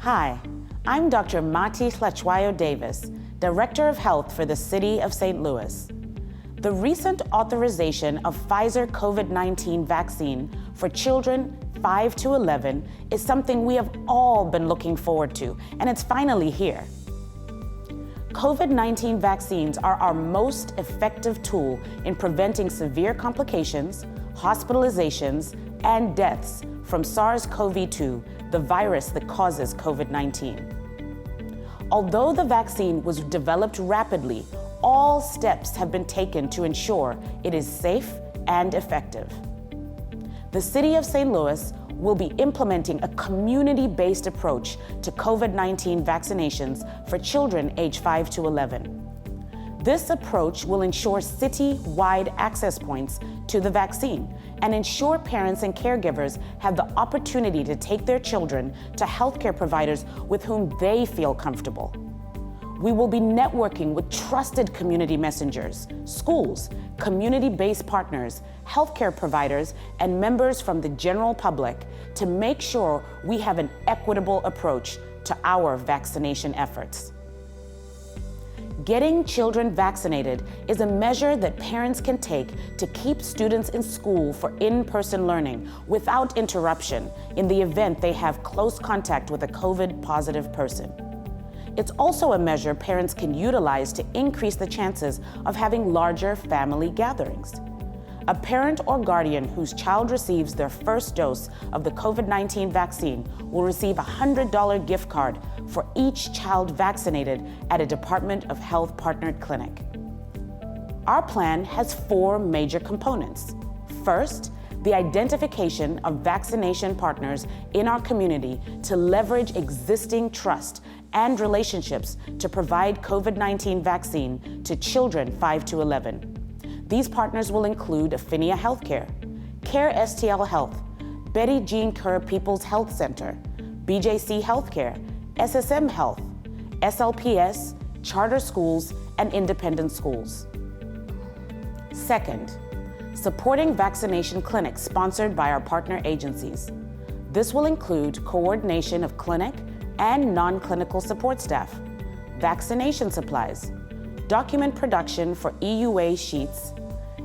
Hi, I'm Dr. Hlatshwayo Davis, Director of Health for the City of St. Louis. The recent authorization of Pfizer COVID-19 vaccine for children 5 to 11 is something we have all been looking forward to, and it's finally here. COVID-19 vaccines are our most effective tool in preventing severe complications, hospitalizations, and deaths from SARS-CoV-2, the virus that causes COVID-19. Although the vaccine was developed rapidly, all steps have been taken to ensure it is safe and effective. The City of St. Louis will be implementing a community-based approach to COVID-19 vaccinations for children aged 5 to 11. This approach will ensure city-wide access points to the vaccine and ensure parents and caregivers have the opportunity to take their children to healthcare providers with whom they feel comfortable. We will be networking with trusted community messengers, schools, community-based partners, healthcare providers, and members from the general public to make sure we have an equitable approach to our vaccination efforts. Getting children vaccinated is a measure that parents can take to keep students in school for in-person learning without interruption in the event they have close contact with a COVID-positive person. It's also a measure parents can utilize to increase the chances of having larger family gatherings. A parent or guardian whose child receives their first dose of the COVID-19 vaccine will receive a $100 gift card for each child vaccinated at a Department of Health partnered clinic. Our plan has 4 major components. First, the identification of vaccination partners in our community to leverage existing trust and relationships to provide COVID-19 vaccine to children 5 to 11. These partners will include Affinia Healthcare, Care STL Health, Betty Jean Kerr People's Health Center, BJC Healthcare, SSM Health, SLPS, charter schools, and independent schools. Second, supporting vaccination clinics sponsored by our partner agencies. This will include coordination of clinic and non-clinical support staff, vaccination supplies, document production for EUA sheets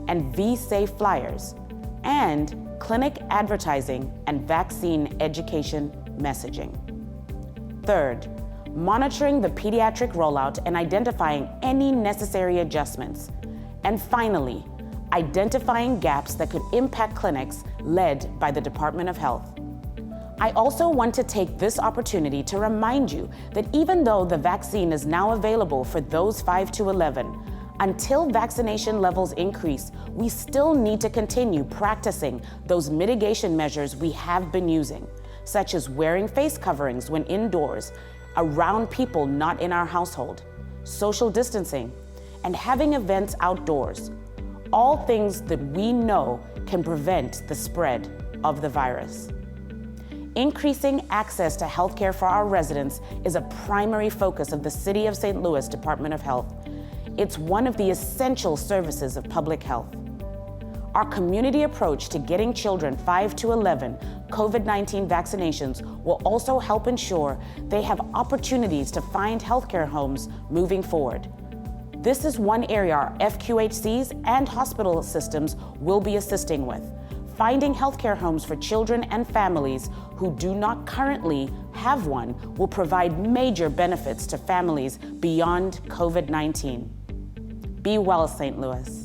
and V-Safe flyers, and clinic advertising and vaccine education messaging. Third, monitoring the pediatric rollout and identifying any necessary adjustments. And finally, identifying gaps that could impact clinics led by the Department of Health. I also want to take this opportunity to remind you that even though the vaccine is now available for those 5 to 11, until vaccination levels increase, we still need to continue practicing those mitigation measures we have been using, such as wearing face coverings when indoors, around people not in our household, social distancing, and having events outdoors. All things that we know can prevent the spread of the virus. Increasing access to healthcare for our residents is a primary focus of the City of St. Louis Department of Health. It's one of the essential services of public health. Our community approach to getting children 5 to 11 COVID-19 vaccinations will also help ensure they have opportunities to find healthcare homes moving forward. This is one area our FQHCs and hospital systems will be assisting with. Finding healthcare homes for children and families who do not currently have one will provide major benefits to families beyond COVID-19. Be well, St. Louis.